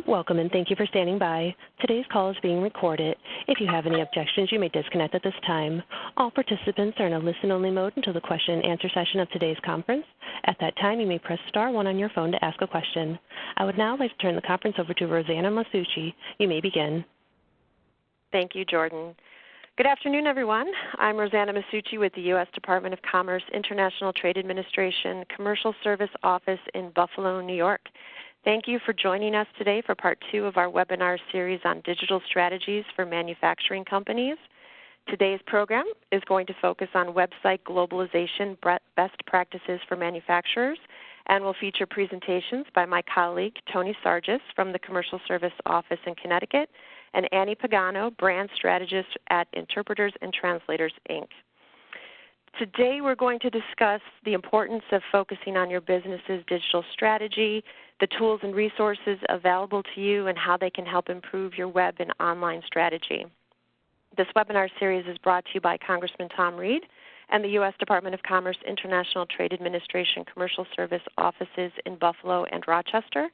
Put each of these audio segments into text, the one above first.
Welcome and thank you for standing by. Today's call is being recorded. If you have any objections, you may disconnect at this time. All participants are in a listen-only mode until the question and answer session of today's conference. At that time, you may press star 1 on your phone to ask a question. I would now like to turn the conference over to Rosanna Masucci. You may begin. Thank you, Jordan. Good afternoon, everyone. I'm Rosanna Masucci with the U.S. Department of Commerce International Trade Administration Commercial Service Office in Buffalo, New York. Thank you for joining us today for part 2 of our webinar series on digital strategies for manufacturing companies. Today's program is going to focus on website globalization best practices for manufacturers and will feature presentations by my colleague Tony Sargis from the Commercial Service Office in Connecticut and Annie Pagano, brand strategist at Interpreters and Translators, Inc. Today we're going to discuss the importance of focusing on your business's digital strategy, the tools and resources available to you, and how they can help improve your web and online strategy. This webinar series is brought to you by Congressman Tom Reed and the U.S. Department of Commerce International Trade Administration Commercial Service Offices in Buffalo and Rochester.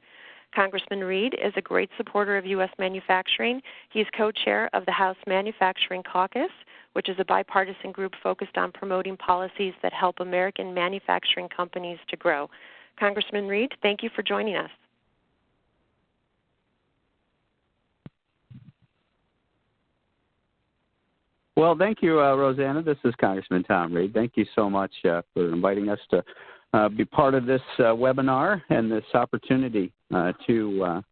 Congressman Reed is a great supporter of U.S. manufacturing. He's co-chair of the House Manufacturing Caucus, which is a bipartisan group focused on promoting policies that help American manufacturing companies to grow. Congressman Reed, thank you for joining us. Well, thank you, Rosanna. This is Congressman Tom Reed. Thank you so much for inviting us to be part of this webinar and this opportunity to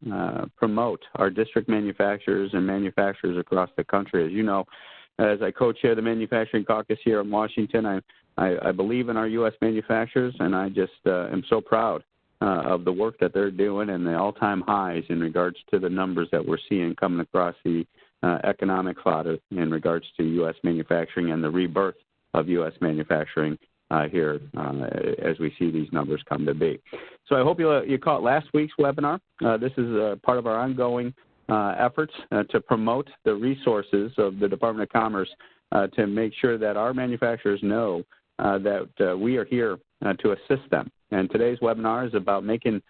promote our district manufacturers and manufacturers across the country. As you know, as I co-chair the Manufacturing Caucus here in Washington, I believe in our U.S. manufacturers, and I just am so proud of the work that they're doing and the all-time highs in regards to the numbers that we're seeing coming across the economic fodder in regards to U.S. manufacturing and the rebirth of U.S. manufacturing here as we see these numbers come to be. So I hope you caught last week's webinar. This is part of our ongoing efforts to promote the resources of the Department of Commerce to make sure that our manufacturers know that we are here to assist them. And today's webinar is about making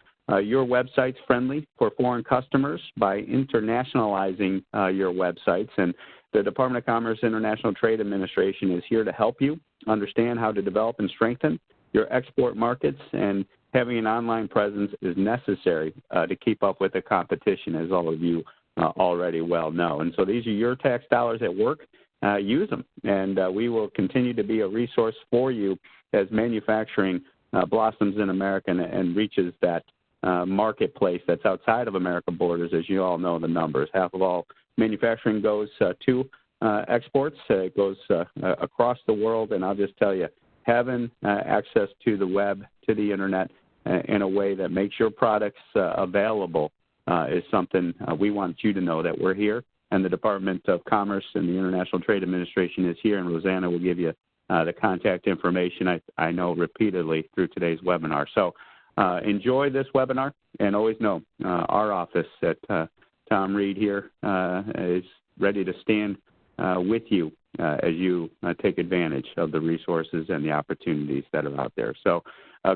your websites friendly for foreign customers by internationalizing your websites. And the Department of Commerce International Trade Administration is here to help you understand how to develop and strengthen your export markets, and having an online presence is necessary to keep up with the competition, as all of you already well know. And so these are your tax dollars at work. Use them, and we will continue to be a resource for you as manufacturing blossoms in America and reaches that marketplace that's outside of American borders. As you all know, the numbers. Half of all manufacturing goes to exports. It goes across the world, and I'll just tell you, having access to the web, to the Internet, in a way that makes your products available is something we want you to know that we're here. And the Department of Commerce and the International Trade Administration is here, and Rosanna will give you the contact information, I know, repeatedly through today's webinar. So enjoy this webinar, and always know our office at Tom Reed here is ready to stand with you as you take advantage of the resources and the opportunities that are out there. So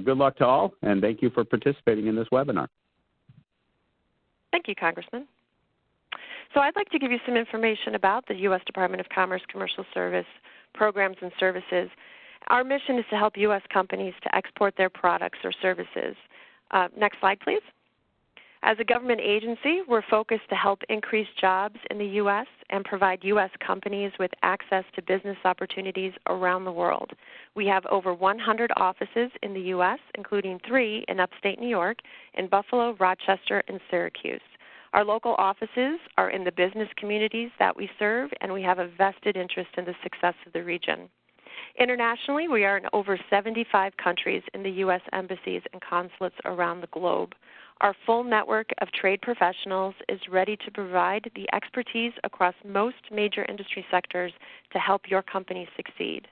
good luck to all, and thank you for participating in this webinar. Thank you, Congressman. So I'd like to give you some information about the U.S. Department of Commerce Commercial Service programs and services. Our mission is to help U.S. companies to export their products or services. Next slide, please. As a government agency, we're focused to help increase jobs in the U.S. and provide U.S. companies with access to business opportunities around the world. We have over 100 offices in the U.S., including 3 in upstate New York, in Buffalo, Rochester, and Syracuse. Our local offices are in the business communities that we serve, and we have a vested interest in the success of the region. Internationally, we are in over 75 countries in the U.S. embassies and consulates around the globe. Our full network of trade professionals is ready to provide the expertise across most major industry sectors to help your company succeed.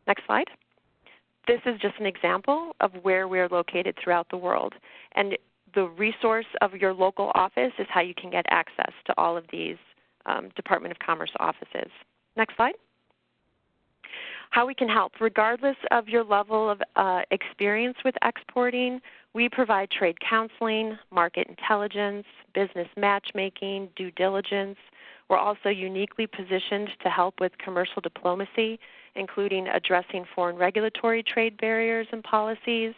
Next slide. This is just an example of where we are located throughout the world. And the resource of your local office is how you can get access to all of these Department of Commerce offices. Next slide. How we can help. Regardless of your level of experience with exporting, We provide trade counseling, market intelligence, business matchmaking, due diligence. We're also uniquely positioned to help with commercial diplomacy, including addressing foreign regulatory trade barriers and policies,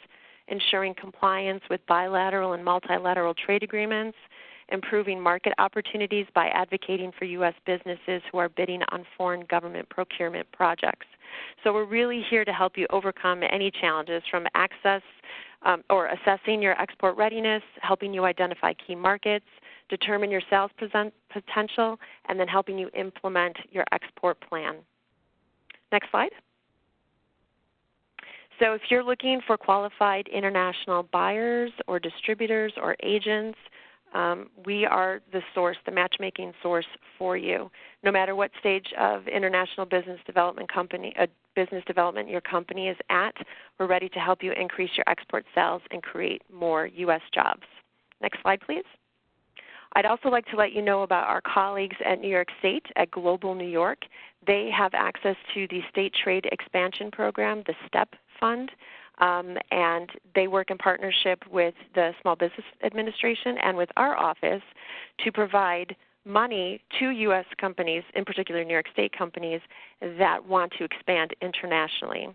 ensuring compliance with bilateral and multilateral trade agreements, improving market opportunities by advocating for U.S. businesses who are bidding on foreign government procurement projects. So we're really here to help you overcome any challenges from access or assessing your export readiness, helping you identify key markets, determine your sales potential, and then helping you implement your export plan. Next slide. So if you're looking for qualified international buyers or distributors or agents, we are the source, the matchmaking source for you. No matter what stage of international business development your company is at, we're ready to help you increase your export sales and create more U.S. jobs. Next slide, please. I'd also like to let you know about our colleagues at New York State at Global New York. They have access to the State Trade Expansion Program, the STEP Fund, and they work in partnership with the Small Business Administration and with our office to provide money to U.S. companies, in particular New York State companies, that want to expand internationally.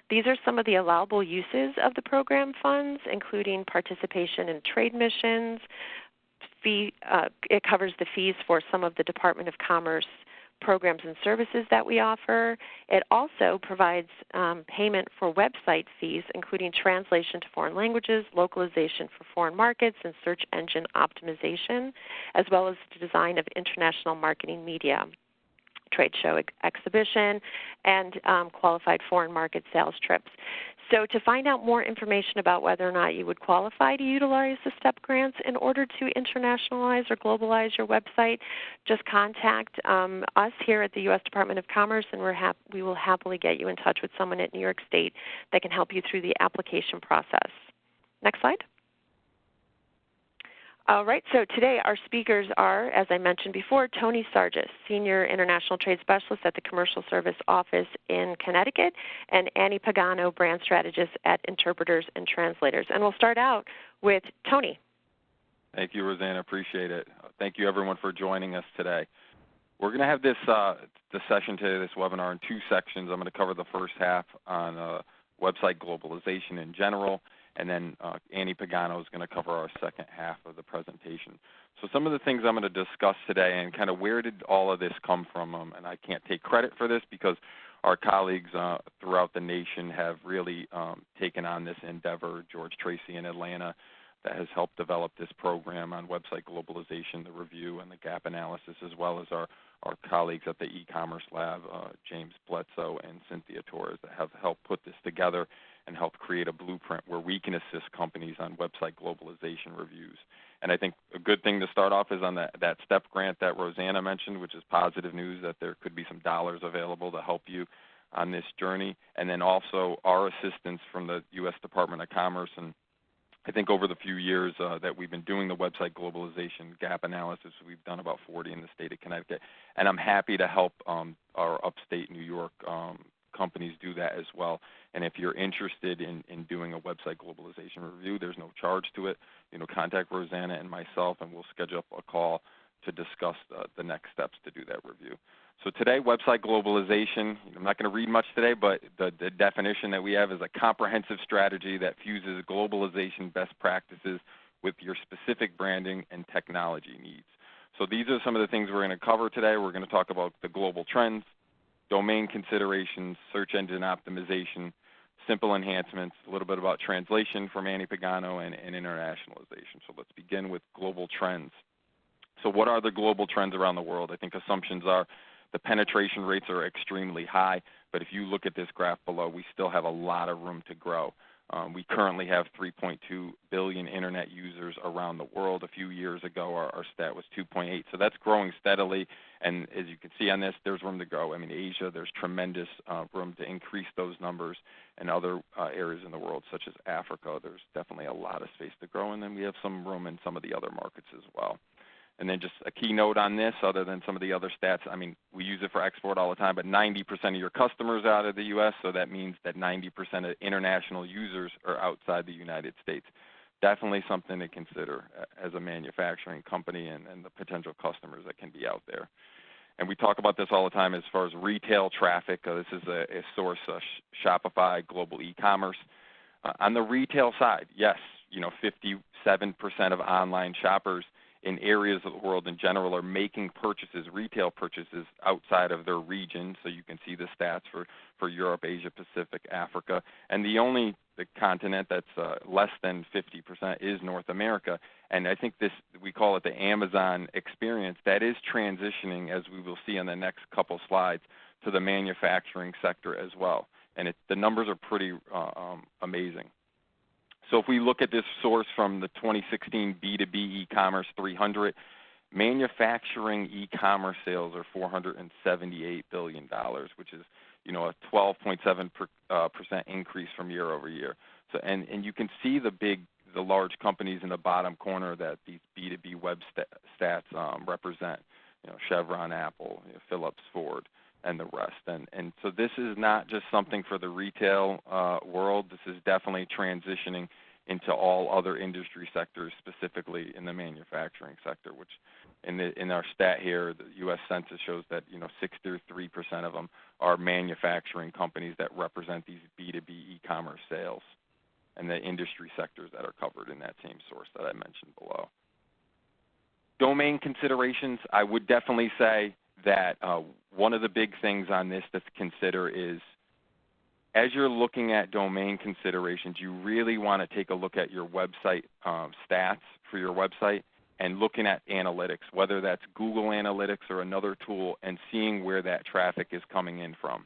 These are some of the allowable uses of the program funds, including participation in trade missions. It covers the fees for some of the Department of Commerce programs and services that we offer. It also provides payment for website fees, including translation to foreign languages, localization for foreign markets, and search engine optimization, as well as the design of international marketing media, trade show exhibition, and qualified foreign market sales trips. So to find out more information about whether or not you would qualify to utilize the STEP grants in order to internationalize or globalize your website, just contact us here at the U.S. Department of Commerce, and we will happily get you in touch with someone at New York State that can help you through the application process. Next slide. All right, so today our speakers are, as I mentioned before, Tony Sargis, Senior International Trade Specialist at the Commercial Service Office in Connecticut, and Annie Pagano, Brand Strategist at Interpreters and Translators. And we'll start out with Tony. Thank you, Rosanna. Appreciate it. Thank you, everyone, for joining us today. We're going to have this session today, this webinar, in two sections. I'm going to cover the first half on website globalization in general, and then Annie Pagano is going to cover our second half of the presentation. So some of the things I'm going to discuss today and kind of where did all of this come from, and I can't take credit for this because our colleagues throughout the nation have really taken on this endeavor. George Tracy in Atlanta that has helped develop this program on website globalization, the review and the gap analysis, as well as our colleagues at the e-commerce lab, James Bledsoe and Cynthia Torres, that have helped put this together and help create a blueprint where we can assist companies on website globalization reviews. And I think a good thing to start off is on that STEP grant that Rosanna mentioned, which is positive news that there could be some dollars available to help you on this journey. And then also our assistance from the U.S. Department of Commerce. And I think over the few years that we've been doing the website globalization gap analysis, we've done about 40 in the state of Connecticut. And I'm happy to help our upstate New York companies do that as well. And if you're interested in doing a website globalization review, there's no charge to it. Contact Rosanna and myself, and we'll schedule up a call to discuss the next steps to do that review. So today, website globalization, I'm not going to read much today, but the definition that we have is a comprehensive strategy that fuses globalization best practices with your specific branding and technology needs. So these are some of the things we're going to cover today. We're going to talk about the global trends, domain considerations, search engine optimization, simple enhancements, a little bit about translation from Annie Pagano, and internationalization. So let's begin with global trends. So what are the global trends around the world? I think assumptions are the penetration rates are extremely high, but if you look at this graph below, we still have a lot of room to grow. We currently have 3.2 billion internet users around the world. A few years ago, our stat was 2.8, so that's growing steadily. And as you can see on this, there's room to grow. I mean, Asia, there's tremendous room to increase those numbers, and other areas in the world, such as Africa, there's definitely a lot of space to grow. And then we have some room in some of the other markets as well. And then just a key note on this, other than some of the other stats, I mean, we use it for export all the time, but 90% of your customers are out of the U.S., so that means that 90% of international users are outside the United States. definitely something to consider as a manufacturing company and the potential customers that can be out there. And we talk about this all the time as far as retail traffic. This is a source of Shopify, global e-commerce. On the retail side, yes, 57% of online shoppers in areas of the world in general are making purchases, retail purchases, outside of their region. So you can see the stats for Europe, Asia, Pacific, Africa. And the continent that's less than 50% is North America. And I think we call it the Amazon experience. That is transitioning, as we will see on the next couple slides, to the manufacturing sector as well. And the numbers are pretty amazing. So if we look at this source from the 2016 B2B e-commerce 300, manufacturing e-commerce sales are $478 billion, which is a 12.7% increase from year over year. So and you can see the large companies in the bottom corner that these B2B web stats represent. Chevron, Apple, Philips, Ford, and the rest. And so this is not just something for the retail world. This is definitely transitioning into all other industry sectors, specifically in the manufacturing sector, which in our stat here, the U.S. Census shows that 63% of them are manufacturing companies that represent these B2B e-commerce sales and the industry sectors that are covered in that same source that I mentioned below. Domain considerations, I would definitely say that one of the big things on this to consider is, as you're looking at domain considerations, you really want to take a look at your website stats for your website and looking at analytics, whether that's Google Analytics or another tool, and seeing where that traffic is coming in from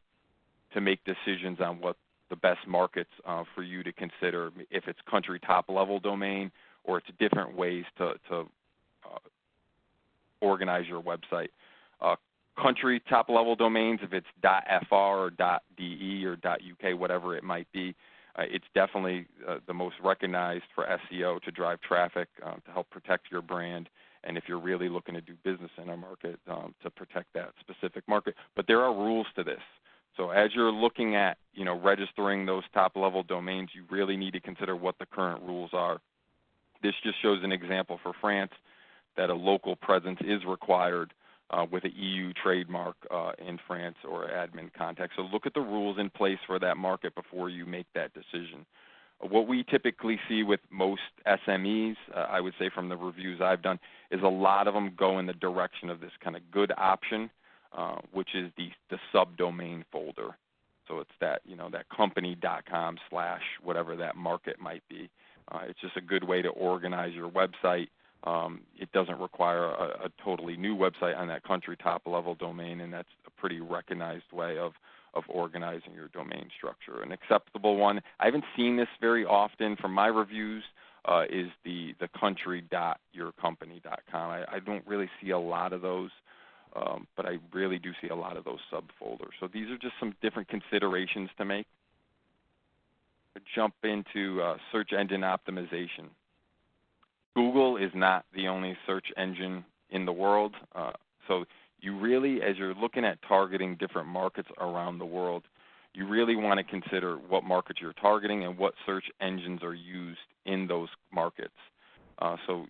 to make decisions on what the best markets for you to consider, if it's country top-level domain or it's different ways to organize your website. Country top-level domains, if it's .fr or .de or .uk, whatever it might be, it's definitely the most recognized for SEO to drive traffic, to help protect your brand, and if you're really looking to do business in a market, to protect that specific market. But there are rules to this. So as you're looking at registering those top-level domains, you really need to consider what the current rules are. This just shows an example for France that a local presence is required with an EU trademark in France or admin contact. So look at the rules in place for that market before you make that decision. What we typically see with most SMEs, I would say from the reviews I've done, is a lot of them go in the direction of this kind of good option, which is the subdomain folder. So it's that, that company.com / whatever that market might be. It's just a good way to organize your website. It doesn't require a totally new website on that country top-level domain, and that's a pretty recognized way of organizing your domain structure. An acceptable one, I haven't seen this very often from my reviews, is the country.yourcompany.com. I don't really see a lot of those, but I really do see a lot of those subfolders. So these are just some different considerations to make. Jump into search engine optimization. Google is not the only search engine in the world. So you really, as you're looking at targeting different markets around the world, you really want to consider what markets you're targeting and what search engines are used in those markets. So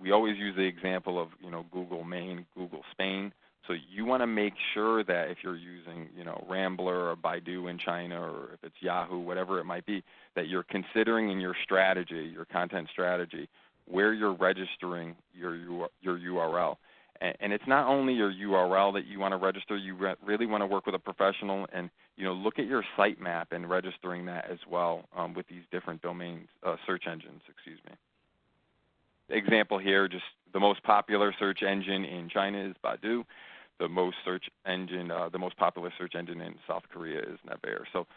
we always use the example of Google Maine, Google Spain. So you want to make sure that if you're using Rambler or Baidu in China, or if it's Yahoo, whatever it might be, that you're considering in your strategy, your content strategy, where you're registering your URL. And it's not only your URL that you want to register, you really want to work with a professional and look at your sitemap and registering that as well with these different domains, search engines, excuse me. Example here, just the most popular search engine in China is Baidu. The most popular search engine in South Korea is Naver. So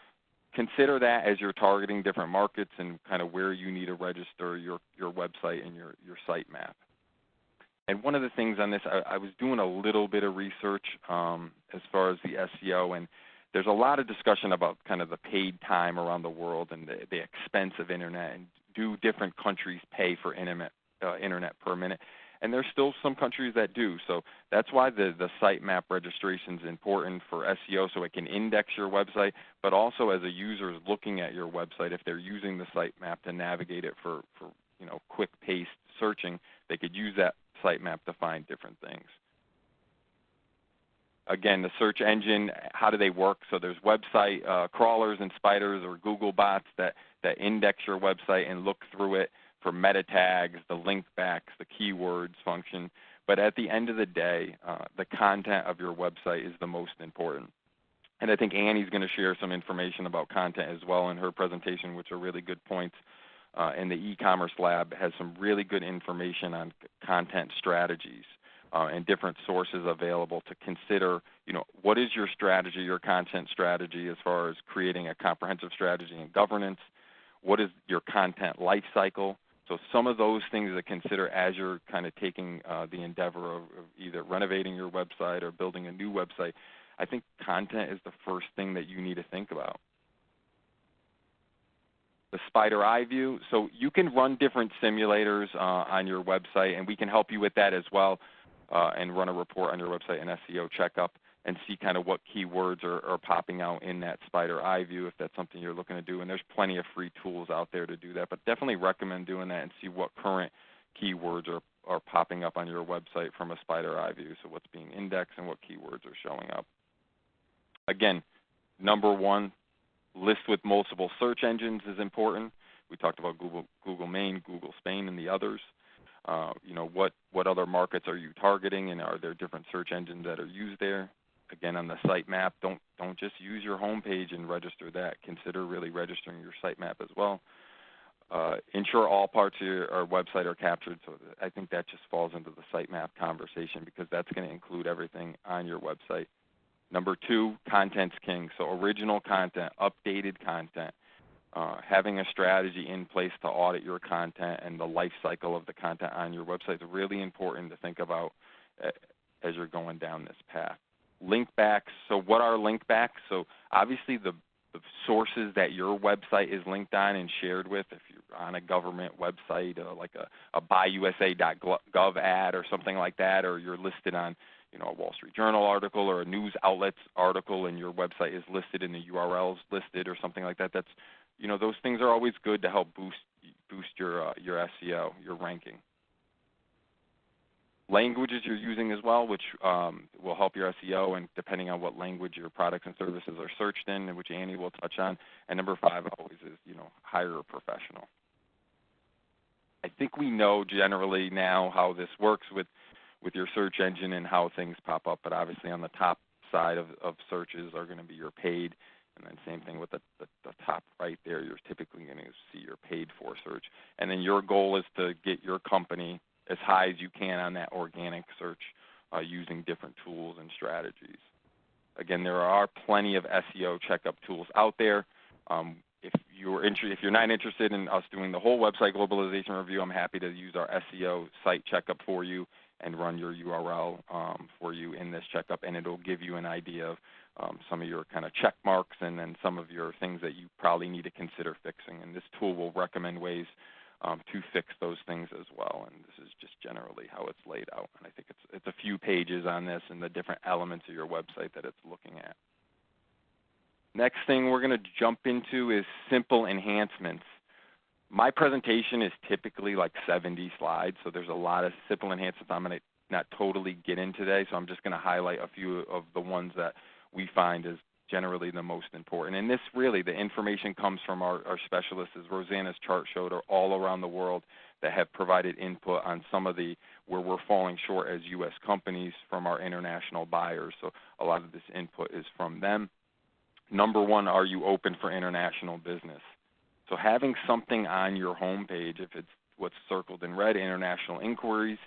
consider that as you're targeting different markets and kind of where you need to register your website and your sitemap. And one of the things on this, I was doing a little bit of research as far as the SEO, and there's a lot of discussion about kind of the paid time around the world and the expense of internet, and do different countries pay for internet per minute. And there's still some countries that do. So that's why the sitemap registration is important for SEO, so it can index your website, but also as a user is looking at your website, if they're using the sitemap to navigate it for quick paste searching, they could use that sitemap to find different things. Again, the search engine, how do they work? So there's website crawlers and spiders or Google bots that index your website and look through it for meta tags, the link backs, the keywords function. But at the end of the day, the content of your website is the most important. And I think Annie's going to share some information about content as well in her presentation, which are really good points. And the e-commerce lab has some really good information on content strategies and different sources available to consider, what is your strategy, your content strategy as far as creating a comprehensive strategy and governance? What is your content life cycle? So some of those things to consider as you're kind of taking the endeavor of either renovating your website or building a new website. I think content is the first thing that you need to think about. The spider eye view. So you can run different simulators on your website, and we can help you with that as well, and run a report on your website, an SEO checkup, and see kind of what keywords are popping out in that spider eye view if that's something you're looking to do. And there's plenty of free tools out there to do that, but definitely recommend doing that and see what current keywords are popping up on your website from a spider eye view, so what's being indexed and what keywords are showing up. Again, number one, list with multiple search engines is important. We talked about Google Main, Google Spain, and the others. What other markets are you targeting, and are there different search engines that are used there? Again, on the sitemap, don't just use your home page and register that. Consider really registering your sitemap as well. Ensure all parts of your website are captured. So I think that just falls into the sitemap conversation because that's going to include everything on your website. Number two, content's king. So original content, updated content, having a strategy in place to audit your content and the life cycle of the content on your website is really important to think about as you're going down this path. Link backs. So what are link backs? So obviously the sources that your website is linked on and shared with, if you're on a government website, like a buyusa.gov ad or something like that, or you're listed on a Wall Street Journal article or a news outlet's article and your website is listed in the URLs listed or something like that, that's, those things are always good to help boost your SEO, your ranking. Languages you're using as well, which will help your SEO, and depending on what language your products and services are searched in, which Annie will touch on. And number five always is, hire a professional. I think we know generally now how this works with your search engine and how things pop up, but obviously on the top side of searches are going to be your paid, and then same thing with the top right there, you're typically going to see your paid for search. And then your goal is to get your company as high as you can on that organic search using different tools and strategies. Again, there are plenty of SEO checkup tools out there. If you're not interested in us doing the whole website globalization review, I'm happy to use our SEO site checkup for you and run your URL for you in this checkup, and it'll give you an idea of some of your kind of check marks and then some of your things that you probably need to consider fixing. And this tool will recommend ways to fix those things as well. And this is just generally how it's laid out. And I think it's a few pages on this and the different elements of your website that it's looking at. Next thing we're going to jump into is simple enhancements. My presentation is typically like 70 slides, so there's a lot of simple enhancements I'm going to not totally get in today, so I'm just going to highlight a few of the ones that we find is generally the most important. And this really, the information comes from our specialists, as Rosanna's chart showed, are all around the world that have provided input on some of where we're falling short as U.S. companies from our international buyers. So a lot of this input is from them. Number one, are you open for international business? So having something on your home page, if it's what's circled in red, international inquiries,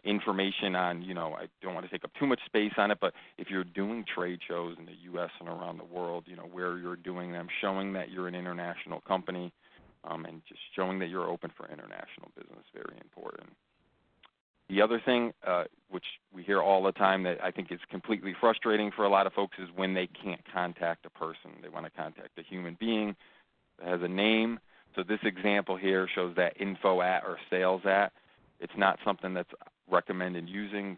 information on, I don't want to take up too much space on it, but if you're doing trade shows in the U.S. and around the world, where you're doing them, showing that you're an international company, and just showing that you're open for international business, very important. The other thing, which we hear all the time that I think is completely frustrating for a lot of folks, is when they can't contact a person. They want to contact a human being that has a name. So this example here shows that info at or sales at. It's not something that's recommended using.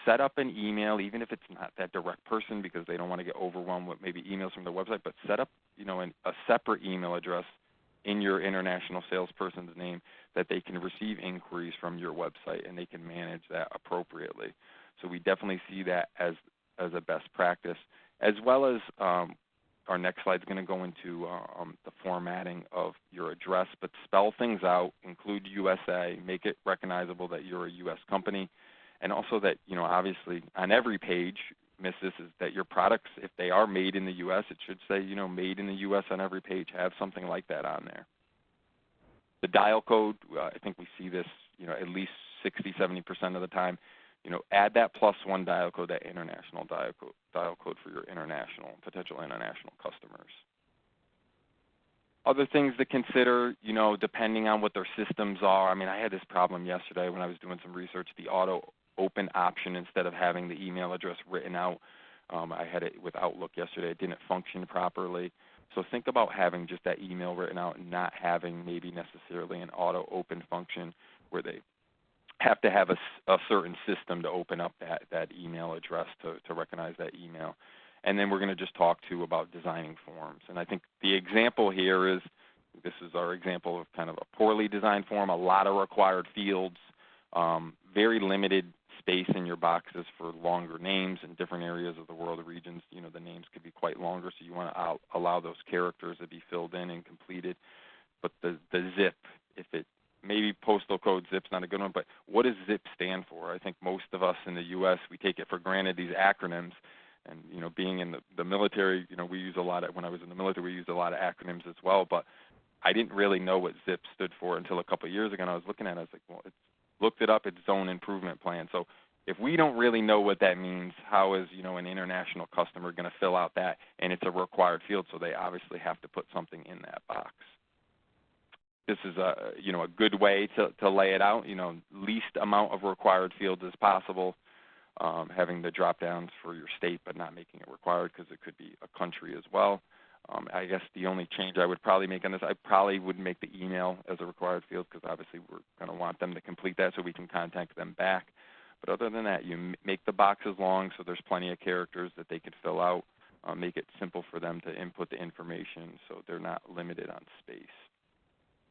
Set up an email, even if it's not that direct person because they don't want to get overwhelmed with maybe emails from their website, but set up, a separate email address in your international salesperson's name that they can receive inquiries from your website and they can manage that appropriately. So we definitely see that as a best practice, as well as our next slide is going to go into the formatting of your address, but spell things out, include USA, make it recognizable that you're a U.S. company, and also that, obviously on every page, is that your products, if they are made in the U.S., it should say, made in the U.S. on every page. Have something like that on there. The dial code, I think we see this, at least 60-70% of the time. Add that +1 dial code, that international dial code for your potential international customers. Other things to consider, depending on what their systems are. I mean, I had this problem yesterday when I was doing some research. The auto open option, instead of having the email address written out, I had it with Outlook yesterday. It didn't function properly. So think about having just that email written out and not having maybe necessarily an auto open function where they have to have a certain system to open up that email address to recognize that email. And then we're going to just talk too about designing forms. And I think the example here is, this is our example of kind of a poorly designed form, a lot of required fields, very limited space in your boxes for longer names in different areas of the world or regions. The names could be quite longer, so you want to allow those characters to be filled in and completed. But the zip, maybe postal code zip's not a good one, but what does zip stand for? I think most of us in the U.S., we take it for granted, these acronyms. And, being in the military, we use a lot of, when I was in the military, we used a lot of acronyms as well. But I didn't really know what zip stood for until a couple of years ago. And I was looking at it, I was like, well, looked it up, it's Zone Improvement Plan. So if we don't really know what that means, how is, an international customer going to fill out that? And it's a required field, so they obviously have to put something in that box. This is a good way to lay it out. Least amount of required fields as possible. Having the drop downs for your state, but not making it required because it could be a country as well. I guess the only change I would probably make on this, I probably would make the email as a required field because obviously we're going to want them to complete that so we can contact them back. But other than that, you make the boxes long so there's plenty of characters that they can fill out. Make it simple for them to input the information so they're not limited on space.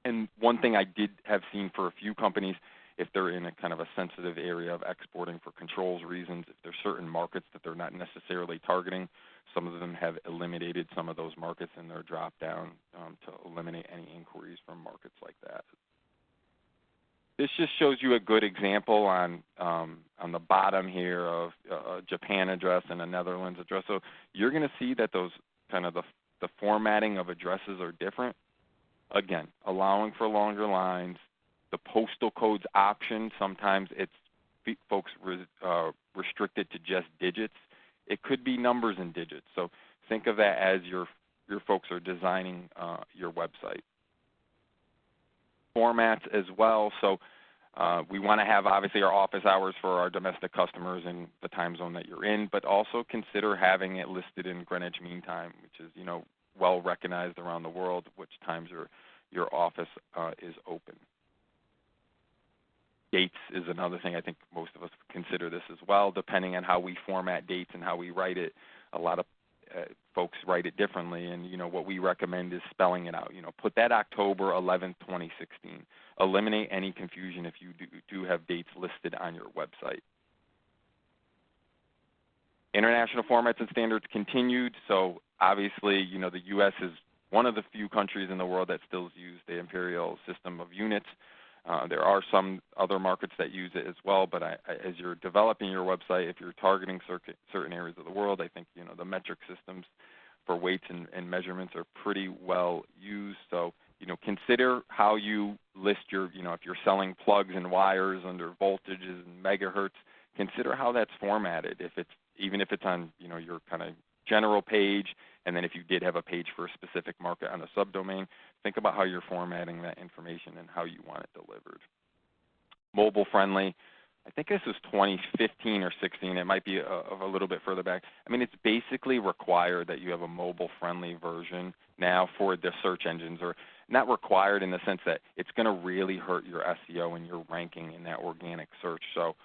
And one thing I did have seen for a few companies, if they're in a kind of a sensitive area of exporting for controls reasons, if there's certain markets that they're not necessarily targeting, some of them have eliminated some of those markets in their drop-down to eliminate any inquiries from markets like that. This just shows you a good example on the bottom here of a Japan address and a Netherlands address. So you're going to see that those kind of the formatting of addresses are different. Again, allowing for longer lines. The postal codes option, sometimes it's folks restricted to just digits. It could be numbers and digits. So think of that as your folks are designing your website. Formats as well. So we want to have obviously our office hours for our domestic customers in the time zone that you're in, but also consider having it listed in Greenwich Mean Time, which is well recognized around the world, which times your office is open. Dates is another thing. I think most of us consider this as well, depending on how we format dates and how we write it. A lot of folks write it differently, and what we recommend is spelling it out. Put that October 11th, 2016. Eliminate any confusion if you do have dates listed on your website. International formats and standards continued. So obviously, the U.S. is one of the few countries in the world that still use the imperial system of units. There are some other markets that use it as well, but as you're developing your website, if you're targeting certain areas of the world, I think the metric systems for weights and measurements are pretty well used. So consider how you list your if you're selling plugs and wires under voltages and megahertz, consider how that's formatted. Even if it's on your kind of general page, and then if you did have a page for a specific market on a subdomain, think about how you're formatting that information and how you want it delivered. Mobile friendly, I think this is 2015 or 16. It might be a little bit further back. I mean, it's basically required that you have a mobile friendly version now for the search engines, or not required in the sense that it's going to really hurt your SEO and your ranking in that organic search. So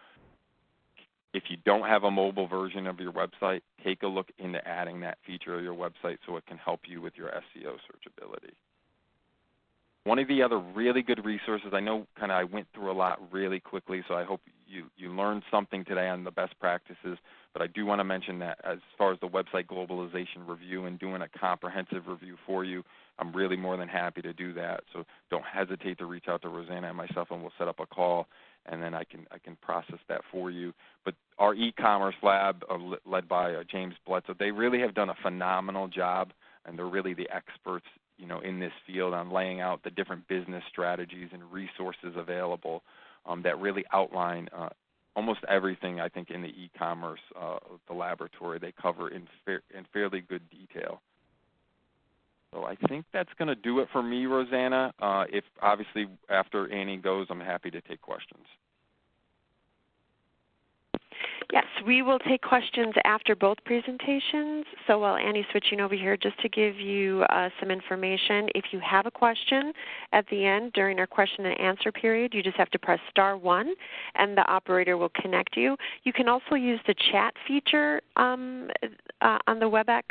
if you don't have a mobile version of your website, take a look into adding that feature of your website so it can help you with your SEO searchability. One of the other really good resources, I know I went through a lot really quickly, so I hope you learned something today on the best practices, but I do want to mention that as far as the website globalization review and doing a comprehensive review for you, I'm really more than happy to do that. So don't hesitate to reach out to Rosanna and myself, and we'll set up a call, and then I can process that for you. But our e-commerce lab, led by James Bledsoe, they really have done a phenomenal job, and they're really the experts, in this field on laying out the different business strategies and resources available that really outline almost everything, I think, in the e-commerce, the laboratory. They cover in fairly good detail. So I think that's going to do it for me, Rosanna. If obviously after Annie goes, I'm happy to take questions. Yes, we will take questions after both presentations. So while Annie's switching over here, just to give you some information, if you have a question at the end during our question and answer period, you just have to press *1 and the operator will connect you. You can also use the chat feature on the WebEx.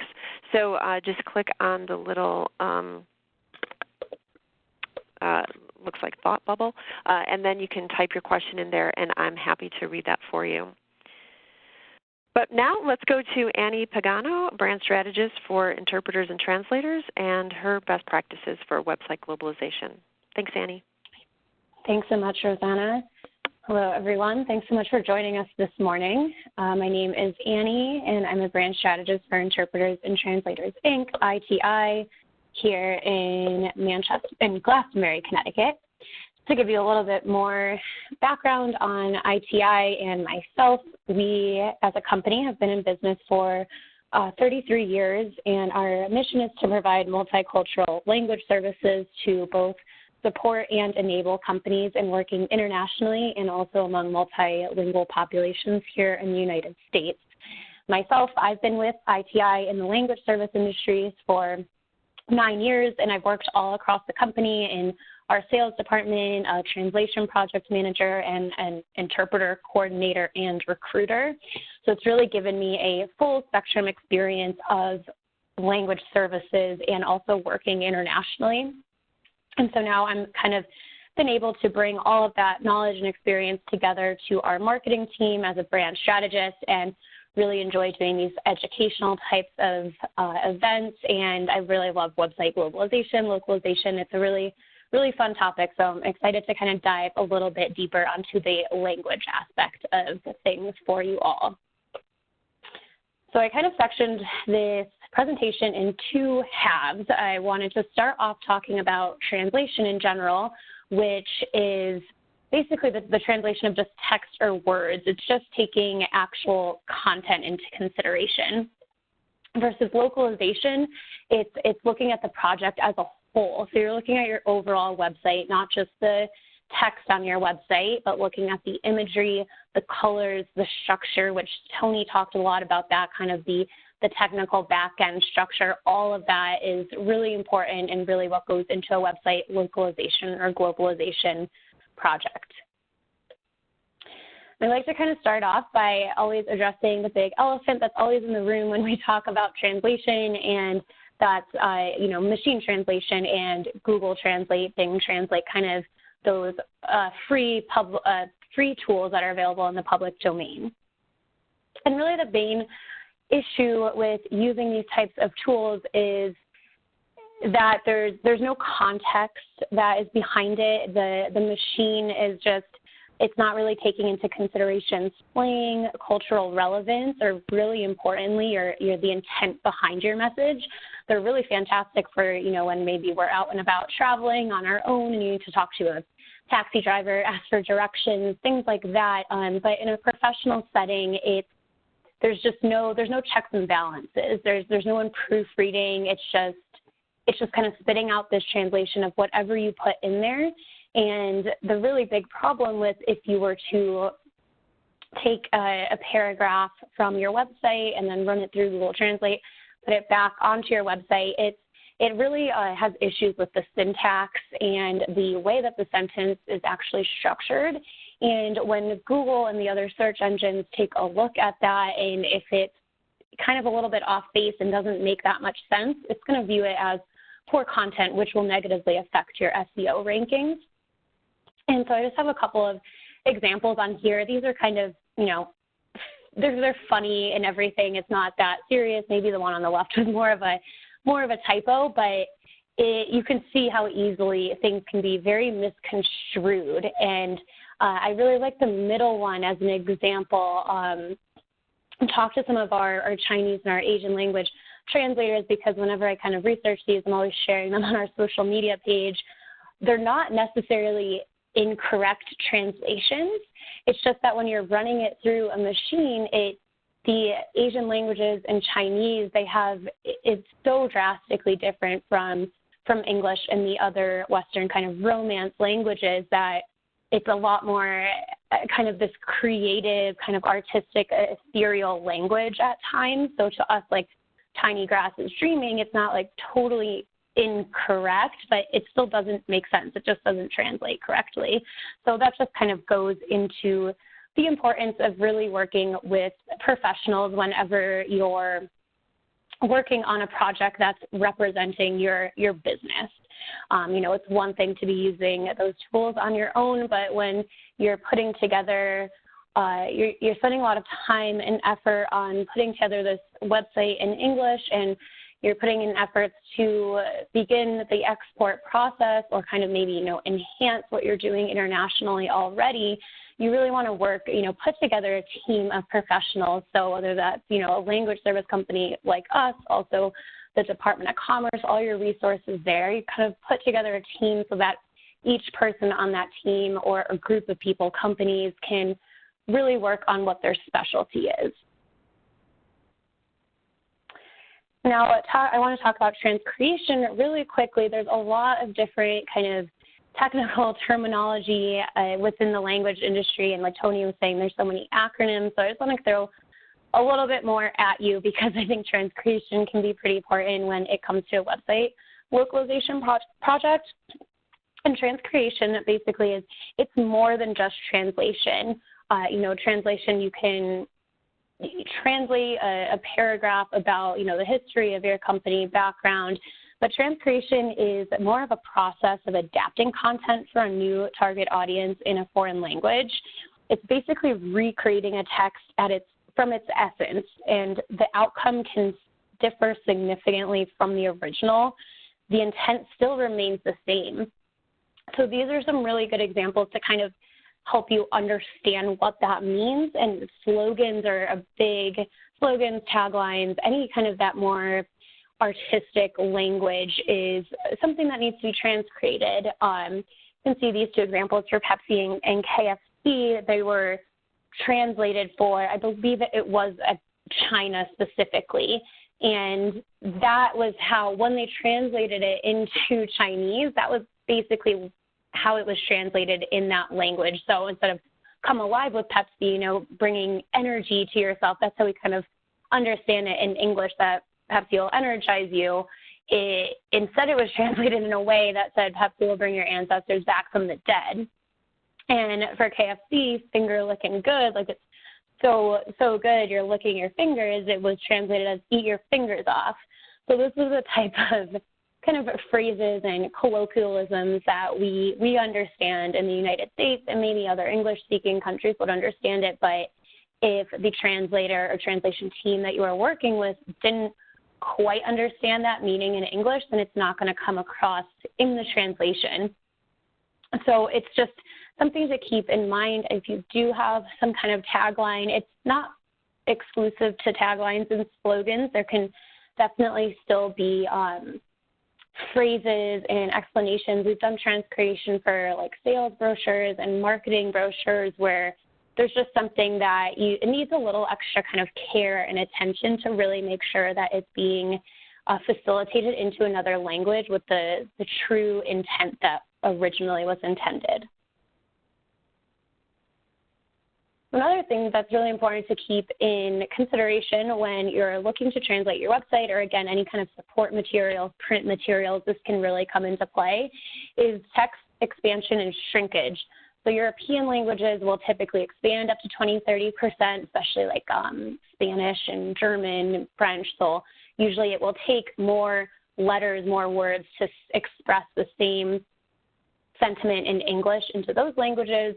So just click on the little looks like thought bubble, and then you can type your question in there, and I'm happy to read that for you. But now let's go to Annie Pagano, brand strategist for interpreters and translators, and her best practices for website globalization. Thanks, Annie. Thanks so much, Rosanna. Hello, everyone. Thanks so much for joining us this morning. My name is Annie, and I'm a brand strategist for Interpreters and Translators, Inc., ITI, here in Glastonbury, Connecticut. To give you a little bit more background on ITI and myself, we as a company have been in business for 33 years, and our mission is to provide multicultural language services to both support and enable companies in working internationally and also among multilingual populations here in the United States. Myself, I've been with ITI in the language service industries for 9 years, and I've worked all across the company in our sales department, a translation project manager, and an interpreter coordinator and recruiter. So it's really given me a full spectrum experience of language services and also working internationally. And so now I'm kind of been able to bring all of that knowledge and experience together to our marketing team as a brand strategist, and really enjoy doing these educational types of events. And I really love website globalization, localization. It's a really fun topic, so I'm excited to kind of dive a little bit deeper onto the language aspect of things for you all. So I kind of sectioned this presentation in two halves. I wanted to start off talking about translation in general, which is basically the translation of just text or words. It's just taking actual content into consideration. Versus localization, it's looking at the project as a whole. So you're looking at your overall website, not just the text on your website, but looking at the imagery, the colors, the structure, which Tony talked a lot about that, kind of the technical back-end structure. All of that is really important and really what goes into a website localization or globalization project. I like to kind of start off by always addressing the big elephant that's always in the room when we talk about translation, and that's machine translation and Google Translate, Bing Translate, kind of those free tools that are available in the public domain. And really the main issue with using these types of tools is that there's no context that is behind it. The machine is just, it's not really taking into consideration slang, cultural relevance, or really importantly, the intent behind your message. They're really fantastic for, when maybe we're out and about traveling on our own and you need to talk to a taxi driver, ask for directions, things like that. But in a professional setting, there's no checks and balances. There's no one proofreading. It's just kind of spitting out this translation of whatever you put in there. And the really big problem with if you were to take a paragraph from your website and then run it through Google Translate, put it back onto your website, it really has issues with the syntax and the way that the sentence is actually structured. And when Google and the other search engines take a look at that, and if it's kind of a little bit off base and doesn't make that much sense, it's going to view it as poor content, which will negatively affect your SEO rankings. And so I just have a couple of examples on here. These are kind of, you know, they're funny and everything. It's not that serious. Maybe the one on the left was more of a typo, but you can see how easily things can be very misconstrued. And I really like the middle one as an example. Talk to some of our Chinese and our Asian language translators, because whenever I kind of research these, I'm always sharing them on our social media page. They're not necessarily incorrect translations. It's just that when you're running it through a machine, the Asian languages and Chinese, it's so drastically different from English and the other Western kind of Romance languages that it's a lot more kind of this creative, kind of artistic, ethereal language at times. So to us, like tiny grass is dreaming, it's not like totally incorrect, but it still doesn't make sense. It just doesn't translate correctly. So that just kind of goes into the importance of really working with professionals whenever you're working on a project that's representing your business. You know, it's one thing to be using those tools on your own, but when you're putting together, you're spending a lot of time and effort on putting together this website in English, and you're putting in efforts to begin the export process or kind of maybe, you know, enhance what you're doing internationally already. You really want to work, you know, put together a team of professionals. So whether that's, you know, a language service company like us, also the Department of Commerce, all your resources there, you kind of put together a team so that each person on that team or a group of people, companies, can really work on what their specialty is. Now, I want to talk about transcreation really quickly. There's a lot of different kind of technical terminology within the language industry, and like Tony was saying, there's so many acronyms, so I just want to throw a little bit more at you because I think transcreation can be pretty important when it comes to a website localization project. And transcreation basically it's more than just translation. You know, translation, you can translate a paragraph about, you know, the history of your company, background, but transcreation is more of a process of adapting content for a new target audience in a foreign language. It's basically recreating a text from its essence, and the outcome can differ significantly from the original. The intent still remains the same. So these are some really good examples to kind of help you understand what that means. And slogans are a big, slogans, taglines, any kind of that more artistic language is something that needs to be transcreated. You can see these two examples for Pepsi and KFC. They were translated for, I believe it was China specifically. And that was how, when they translated it into Chinese, that was basically how it was translated in that language. So instead of come alive with Pepsi, you know, bringing energy to yourself, that's how we kind of understand it in English, that Pepsi will energize you. Instead, it was translated in a way that said Pepsi will bring your ancestors back from the dead. And for KFC, finger licking good, like it's so good, you're licking your fingers, it was translated as eat your fingers off. So this is a type of kind of phrases and colloquialisms that we understand in the United States, and maybe other English-speaking countries would understand it, but if the translator or translation team that you are working with didn't quite understand that meaning in English, then it's not going to come across in the translation. So it's just something to keep in mind. If you do have some kind of tagline, it's not exclusive to taglines and slogans. There can definitely still be phrases and explanations. We've done transcreation for like sales brochures and marketing brochures where there's just something that it needs a little extra kind of care and attention to really make sure that it's being facilitated into another language with the true intent that originally was intended. Another thing that's really important to keep in consideration when you're looking to translate your website, or again, any kind of support materials, print materials, this can really come into play, is text expansion and shrinkage. So European languages will typically expand up to 20-30%, especially like Spanish and German and French. So usually it will take more letters, more words to express the same sentiment in English into those languages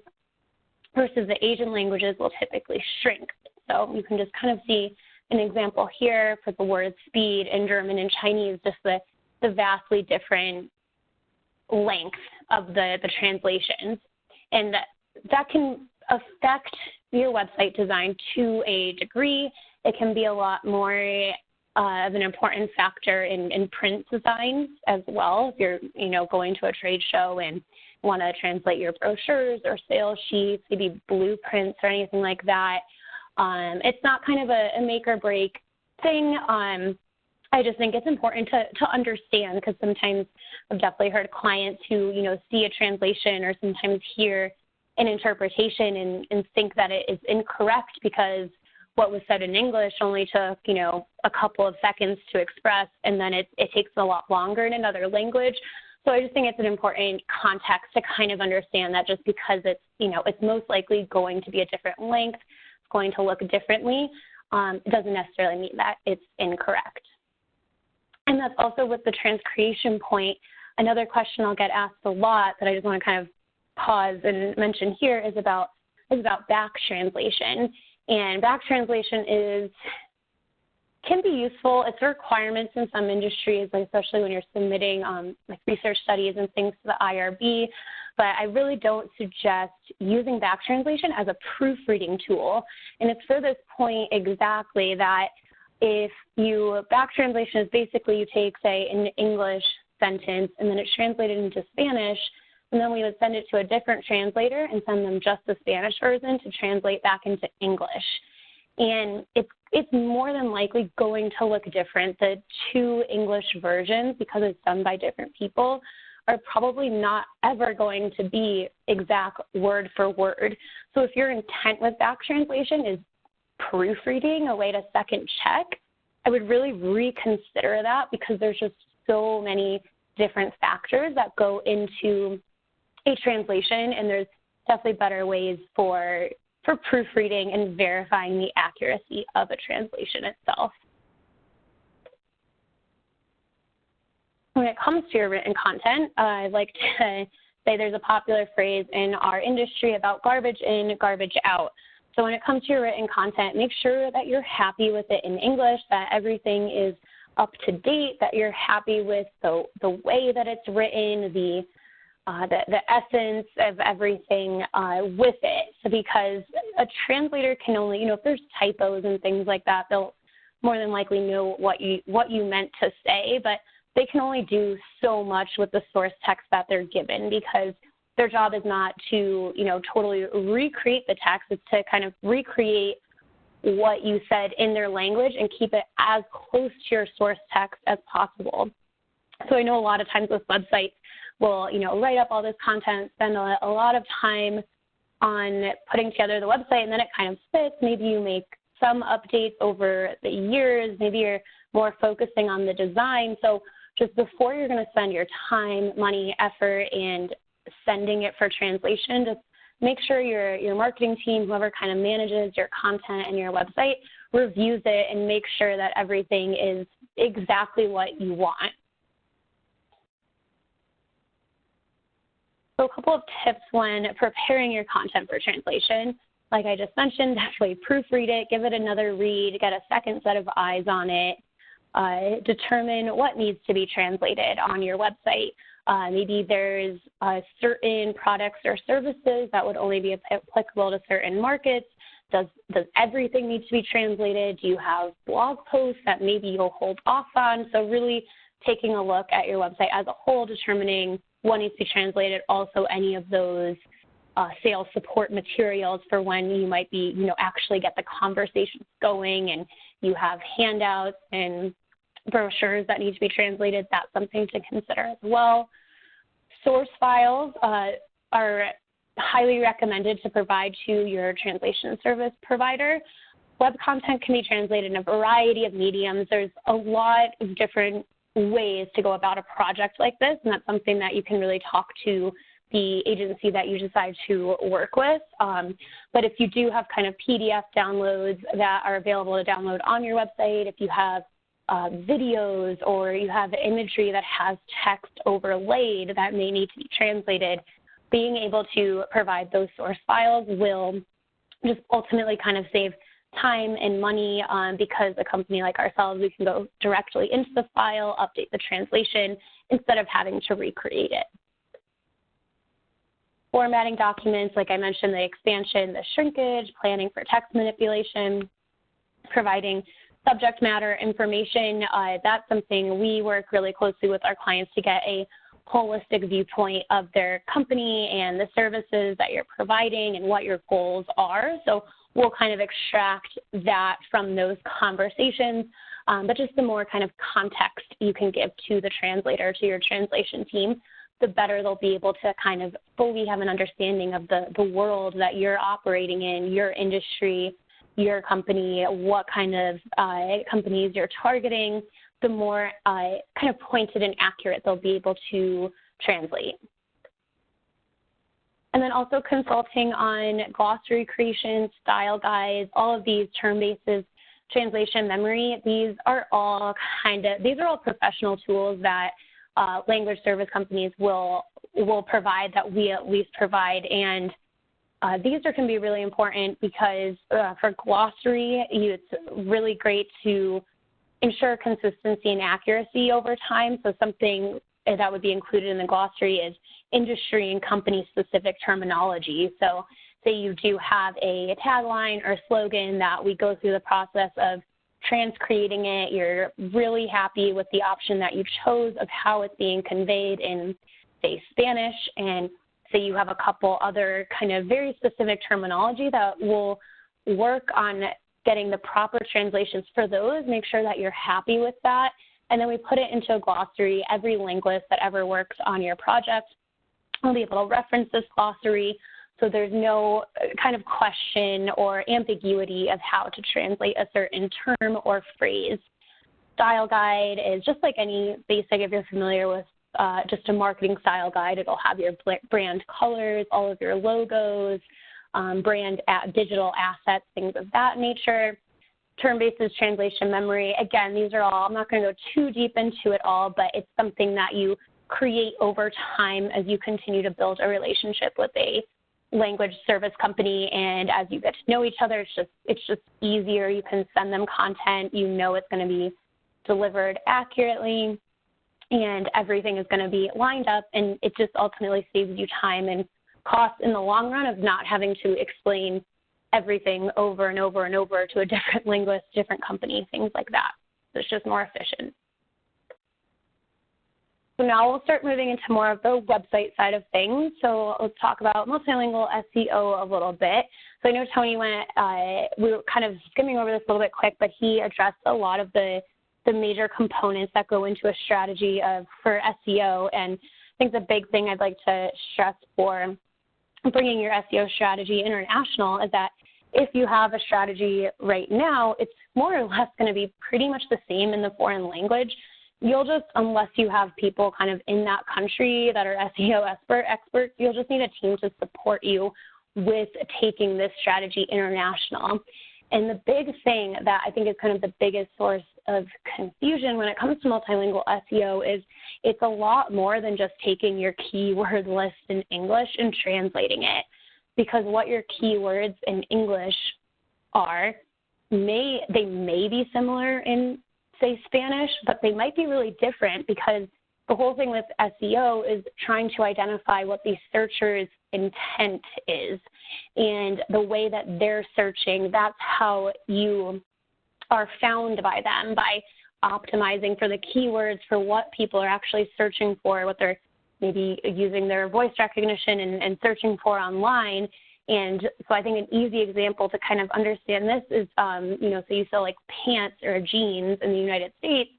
versus the Asian languages will typically shrink. So you can just kind of see an example here for the word speed in German and Chinese, just the vastly different length of the translations. And that can affect your website design to a degree. It can be a lot more of an important factor in print designs as well. If you're, going to a trade show and want to translate your brochures or sales sheets, maybe blueprints or anything like that, it's not kind of a make or break thing. I just think it's important to understand, because sometimes I've definitely heard clients who, see a translation or sometimes hear an interpretation and think that it is incorrect because what was said in English only took, a couple of seconds to express, and then it takes a lot longer in another language. So I just think it's an important context to kind of understand that just because it's, it's most likely going to be a different length, it's going to look differently, it doesn't necessarily mean that it's incorrect. And that's also with the transcreation point. Another question I'll get asked a lot that I just want to kind of pause and mention here is about back translation. And back translation can be useful. It's a requirement in some industries, especially when you're submitting research studies and things to the IRB. But I really don't suggest using back translation as a proofreading tool. And it's for this point exactly that if back translation is basically you take, say, an English sentence and then it's translated into Spanish, and then we would send it to a different translator and send them just the Spanish version to translate back into English. And it's more than likely going to look different. The two English versions, because it's done by different people, are probably not ever going to be exact word for word. So if your intent with back translation is proofreading, a way to second check, I would really reconsider that, because there's just so many different factors that go into a translation, and there's definitely better ways for proofreading and verifying the accuracy of a translation itself. When it comes to your written content, I like to say there's a popular phrase in our industry about garbage in, garbage out. So when it comes to your written content, make sure that you're happy with it in English, that everything is up to date, that you're happy with the way that it's written, the essence of everything with it. So because a translator can only, if there's typos and things like that, they'll more than likely know what you meant to say, but they can only do so much with the source text that they're given, because their job is not to, totally recreate the text. It's to kind of recreate what you said in their language and keep it as close to your source text as possible. So I know a lot of times with websites, we'll, write up all this content, spend a lot of time on putting together the website, and then it kind of sits. Maybe you make some updates over the years. Maybe you're more focusing on the design. So just before you're going to spend your time, money, effort, and sending it for translation, just make sure your marketing team, whoever kind of manages your content and your website, reviews it and make sure that everything is exactly what you want. So a couple of tips when preparing your content for translation. Like I just mentioned, definitely proofread it, give it another read, get a second set of eyes on it, determine what needs to be translated on your website. Maybe there's certain products or services that would only be applicable to certain markets. Does everything need to be translated? Do you have blog posts that maybe you'll hold off on? So really taking a look at your website as a whole, determining what needs to be translated, also any of those sales support materials for when you might be, actually get the conversations going and you have handouts and brochures that need to be translated. That's something to consider as well. Source files are highly recommended to provide to your translation service provider. Web content can be translated in a variety of mediums. There's a lot of different ways to go about a project like this, and that's something that you can really talk to the agency that you decide to work with. But if you do have kind of PDF downloads that are available to download on your website, if you have videos, or you have imagery that has text overlaid that may need to be translated, being able to provide those source files will just ultimately kind of save time and money because a company like ourselves, we can go directly into the file, update the translation instead of having to recreate it. Formatting documents, like I mentioned, the expansion, the shrinkage, planning for text manipulation, providing subject matter information. That's something we work really closely with our clients to get a holistic viewpoint of their company and the services that you're providing and what your goals are. So we'll kind of extract that from those conversations, but just the more kind of context you can give to the translator, to your translation team, the better they'll be able to kind of fully have an understanding of the world that you're operating in, your industry, your company, what kind of companies you're targeting, the more kind of pointed and accurate they'll be able to translate. And then also consulting on glossary creation, style guides, all of these term bases, translation memory, these are all professional tools that language service companies will provide, that we at least provide. And these can be really important because for glossary, it's really great to ensure consistency and accuracy over time. So something that would be included in the glossary is industry and company-specific terminology. So say you do have a tagline or slogan that we go through the process of transcreating it, you're really happy with the option that you chose of how it's being conveyed in, say, Spanish, and say you have a couple other kind of very specific terminology that will work on getting the proper translations for those, make sure that you're happy with that, and then we put it into a glossary. Every linguist that ever works on your project will be able to reference this glossary, so there's no kind of question or ambiguity of how to translate a certain term or phrase. Style guide is just like any basic, if you're familiar with just a marketing style guide, it'll have your brand colors, all of your logos, brand digital assets, things of that nature. Term bases, translation memory. Again, these are all, I'm not going to go too deep into it all, but it's something that you create over time as you continue to build a relationship with a language service company, and as you get to know each other, it's just easier. You can send them content, you know it's going to be delivered accurately, and everything is going to be lined up, and it just ultimately saves you time and cost in the long run of not having to explain everything over and over and over to a different linguist, different company, things like that. So it's just more efficient. So now we'll start moving into more of the website side of things. So let's talk about multilingual SEO a little bit. So I know Tony we were kind of skimming over this a little bit quick, but he addressed a lot of the major components that go into a strategy for SEO. And I think the big thing I'd like to stress for bringing your SEO strategy international is that if you have a strategy right now, it's more or less going to be pretty much the same in the foreign language. You'll just, unless you have people kind of in that country that are SEO experts, you'll just need a team to support you with taking this strategy international. And the big thing that I think is kind of the biggest source of confusion when it comes to multilingual SEO is it's a lot more than just taking your keyword list in English and translating it. Because what your keywords in English are, they may be similar in, say, Spanish, but they might be really different, because the whole thing with SEO is trying to identify what the searcher's intent is. And the way that they're searching, that's how you are found by them, by optimizing for the keywords, for what people are actually searching for, what they're maybe using their voice recognition and searching for online. And so I think an easy example to kind of understand this is, so you sell like pants or jeans in the United States,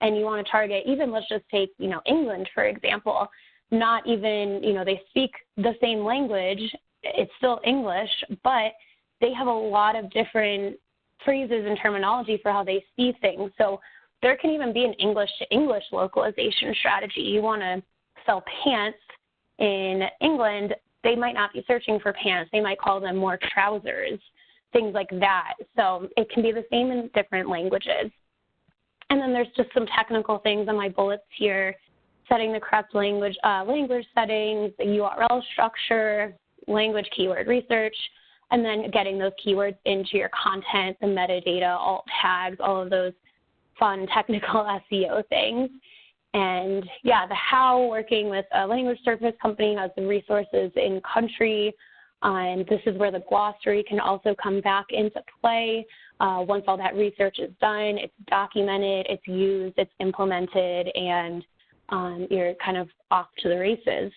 and you want to target even, let's just take, England, for example. Not even, they speak the same language, it's still English, but they have a lot of different phrases and terminology for how they see things. So there can even be an English to English localization strategy. You want to sell pants in England, they might not be searching for pants. They might call them more trousers, things like that. So it can be the same in different languages. And then there's just some technical things on my bullets here, setting the correct language settings, the URL structure, language keyword research, and then getting those keywords into your content, the metadata, alt tags, all of those fun technical SEO things. And yeah, the how, working with a language service company, has the resources in country. And this is where the glossary can also come back into play. Once all that research is done, it's documented, it's used, it's implemented, and you're kind of off to the races.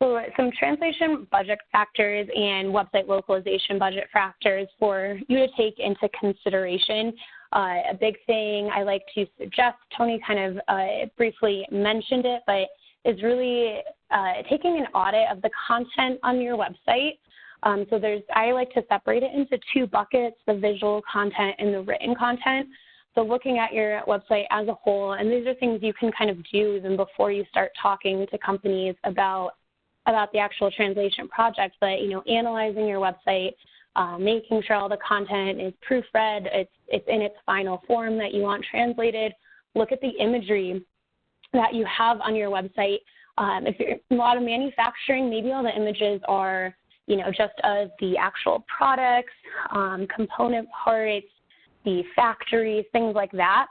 So some translation budget factors and website localization budget factors for you to take into consideration. A big thing I like to suggest, Tony kind of briefly mentioned it, but is really taking an audit of the content on your website. So I like to separate it into two buckets, the visual content and the written content. So looking at your website as a whole, and these are things you can kind of do even before you start talking to companies about the actual translation project, but, analyzing your website, making sure all the content is proofread, it's in its final form that you want translated. Look at the imagery that you have on your website. If you're a lot of manufacturing, maybe all the images are, just of the actual products, component parts, the factories, things like that.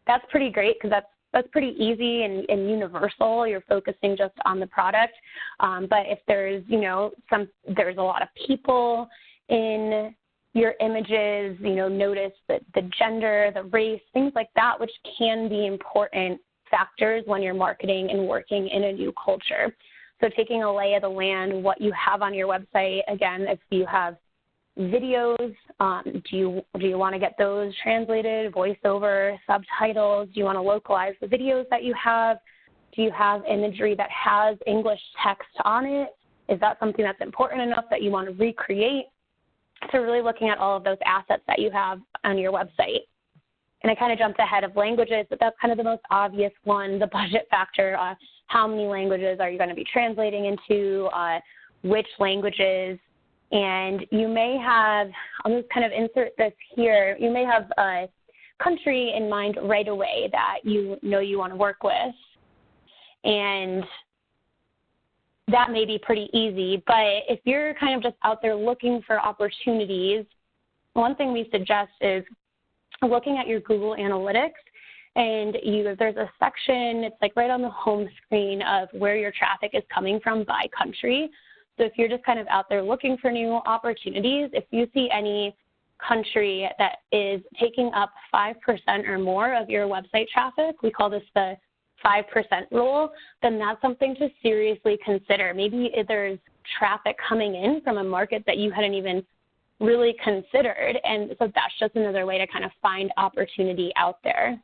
That's pretty great because that's pretty easy and universal. You're focusing just on the product. But if there's, there's a lot of people in your images, notice the gender, the race, things like that, which can be important factors when you're marketing and working in a new culture. So taking a lay of the land, what you have on your website, again, if you have videos, do you want to get those translated, voiceover, subtitles? Do you want to localize the videos that you have? Do you have imagery that has English text on it? Is that something that's important enough that you want to recreate? So really looking at all of those assets that you have on your website. And I kind of jumped ahead of languages, but that's kind of the most obvious one, the budget factor. How many languages are you going to be translating into? Which languages? And you may have, I'll just kind of insert this here, you may have a country in mind right away that you want to work with. And that may be pretty easy, but if you're kind of just out there looking for opportunities, one thing we suggest is looking at your Google Analytics, and there's a section, it's like right on the home screen of where your traffic is coming from by country. So if you're just kind of out there looking for new opportunities, if you see any country that is taking up 5% or more of your website traffic, we call this the 5% rule, then that's something to seriously consider. Maybe there's traffic coming in from a market that you hadn't even really considered, and so that's just another way to kind of find opportunity out there.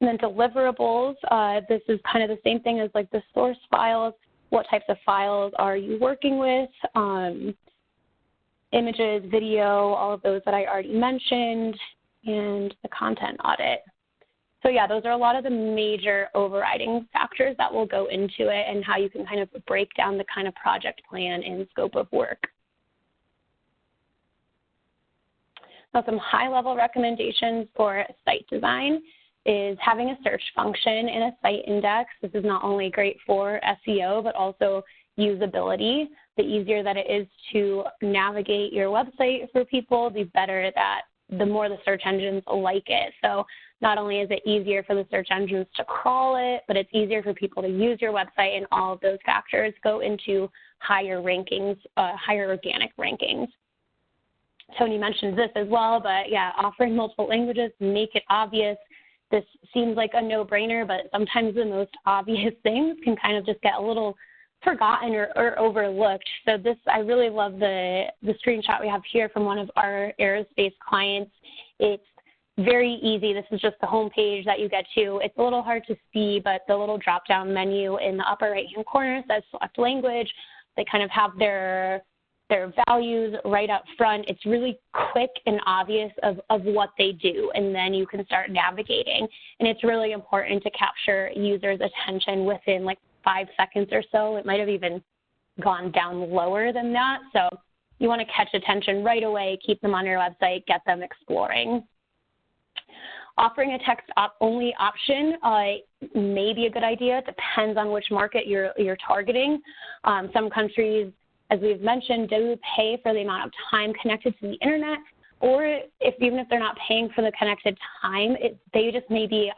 And then deliverables, this is kind of the same thing as like the source files. What types of files are you working with? Images, video, all of those that I already mentioned, and the content audit. So yeah, those are a lot of the major overriding factors that will go into it and how you can kind of break down the kind of project plan and scope of work. Now, some high-level recommendations for site design is having a search function and a site index. This is not only great for SEO, but also usability. The easier that it is to navigate your website for people, the more the search engines like it. So not only is it easier for the search engines to crawl it, but it's easier for people to use your website, and all of those factors go into higher rankings, higher organic rankings. Tony mentioned this as well, but yeah, offering multiple languages, make it obvious. This seems like a no-brainer, but sometimes the most obvious things can kind of just get a little forgotten or overlooked. So this, I really love the screenshot we have here from one of our aerospace clients. It's very easy. This is just the home page that you get to. It's a little hard to see, but the little drop-down menu in the upper right-hand corner says select language. They kind of have their values right up front. It's really quick and obvious of what they do, and then you can start navigating. And it's really important to capture users' attention within like 5 seconds or so. It might have even gone down lower than that. So you want to catch attention right away, keep them on your website, get them exploring. Offering a text-only option may be a good idea. It depends on which market you're targeting. Some countries, as we've mentioned, do pay for the amount of time connected to the internet, or even if they're not paying for the connected time, they just maybe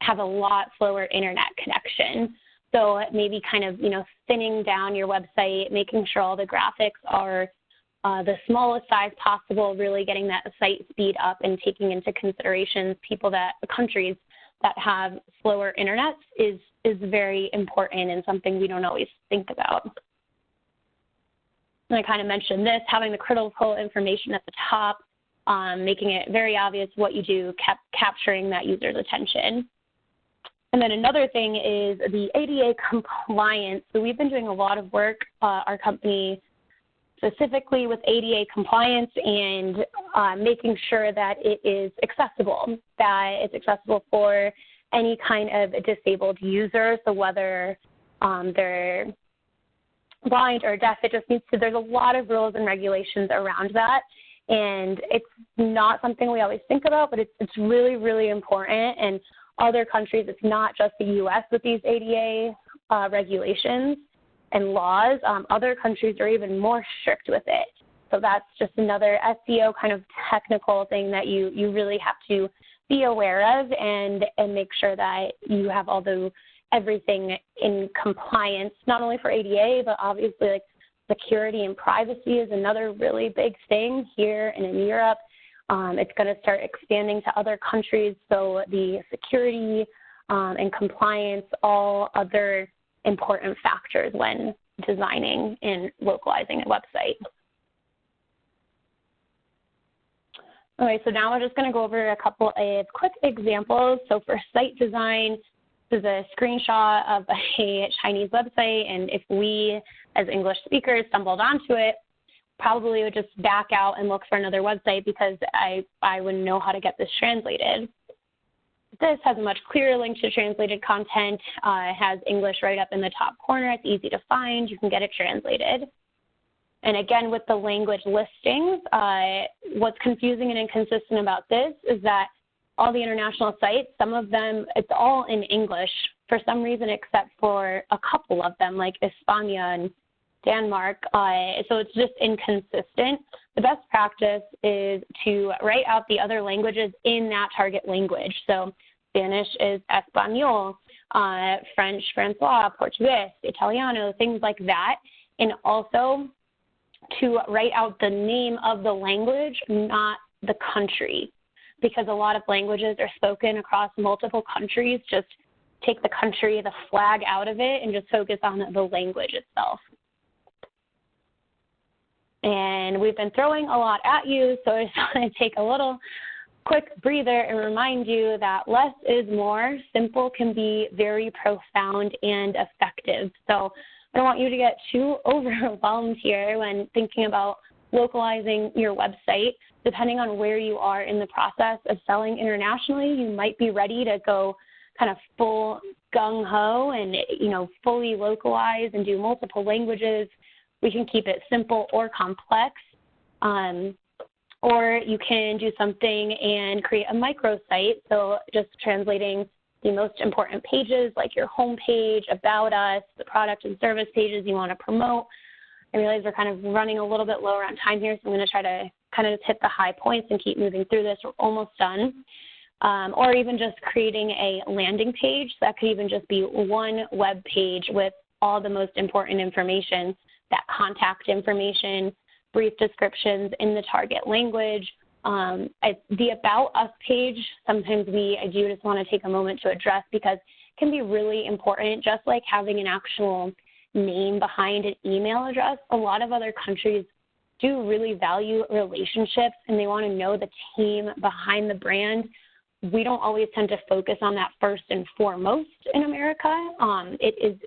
have a lot slower internet connection. So maybe kind of, thinning down your website, making sure all the graphics are the smallest size possible, really getting that site speed up and taking into consideration countries that have slower internets is very important and something we don't always think about. And I kind of mentioned this, having the critical information at the top, making it very obvious what you do, capturing that user's attention. And then another thing is the ADA compliance. So we've been doing a lot of work, our company specifically with ADA compliance and making sure that it is accessible, for any kind of disabled user. So whether they're blind or deaf, there's a lot of rules and regulations around that. And it's not something we always think about, but it's really, really important. And other countries, it's not just the U.S. with these ADA regulations and laws. Other countries are even more strict with it. So that's just another SEO kind of technical thing that you really have to be aware of and make sure that you have everything in compliance, not only for ADA, but obviously like security and privacy is another really big thing here and in Europe. It's going to start expanding to other countries, so the security and compliance, all other important factors when designing and localizing a website. Okay, so now we're just going to go over a couple of quick examples. So for site design, this is a screenshot of a Chinese website, and if we as English speakers stumbled onto it, probably would just back out and look for another website because I wouldn't know how to get this translated. This has a much clearer link to translated content. It has English right up in the top corner. It's easy to find. You can get it translated. And again, with the language listings, what's confusing and inconsistent about this is that all the international sites, some of them, it's all in English for some reason except for a couple of them like España and Denmark, so it's just inconsistent. The best practice is to write out the other languages in that target language. So Spanish is Español, French, Francois, Portuguese, Italiano, things like that. And also to write out the name of the language, not the country, because a lot of languages are spoken across multiple countries. Just take the country, the flag out of it, and just focus on the language itself. And we've been throwing a lot at you, so I just want to take a little quick breather and remind you that less is more. Simple can be very profound and effective. So I don't want you to get too overwhelmed here when thinking about localizing your website. Depending on where you are in the process of selling internationally, you might be ready to go kind of full gung-ho and, fully localize and do multiple languages. We can keep it simple or complex, or you can do something and create a microsite, so just translating the most important pages like your home page, about us, the product and service pages you want to promote. I realize we're kind of running a little bit lower on time here, so I'm going to try to kind of just hit the high points and keep moving through this. We're almost done. Or even just creating a landing page. So that could even just be one web page with all the most important information, that contact information, brief descriptions in the target language. The About Us page, sometimes I do just want to take a moment to address because it can be really important, just like having an actual name behind an email address. A lot of other countries do really value relationships and they want to know the team behind the brand. We don't always tend to focus on that first and foremost in America. It is,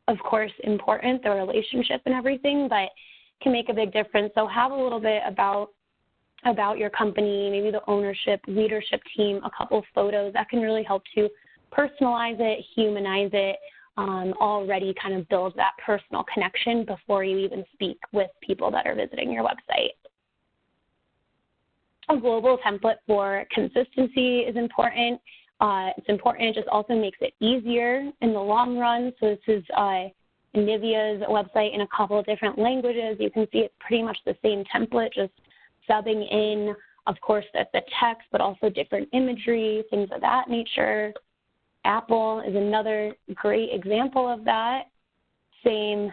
of course, important, the relationship and everything, but can make a big difference. So have a little bit about your company, maybe the ownership, leadership team, a couple of photos. That can really help to personalize it, humanize it, already kind of build that personal connection before you even speak with people that are visiting your website. A global template for consistency is important. It's important. It just also makes it easier in the long run. So this is Nivea's website in a couple of different languages. You can see it's pretty much the same template, just subbing in, of course, the text, but also different imagery, things of that nature. Apple is another great example of that. Same,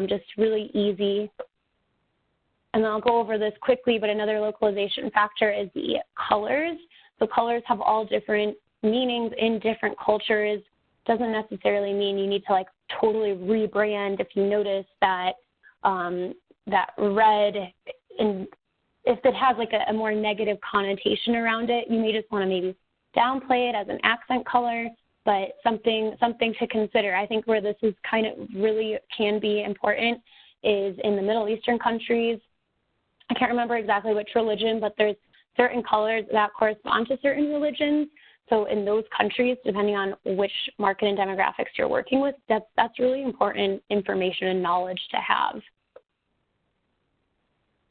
just really easy. And I'll go over this quickly, but another localization factor is the colors. So colors have all different meanings in different cultures. Doesn't necessarily mean you need to like totally rebrand. If you notice that that red, and if it has like a more negative connotation around it, you may just want to maybe downplay it as an accent color, but something to consider. I think where this is kind of really can be important is in the Middle Eastern countries. I can't remember exactly which religion, but there's certain colors that correspond to certain religions. So in those countries, depending on which market and demographics you're working with, that's really important information and knowledge to have.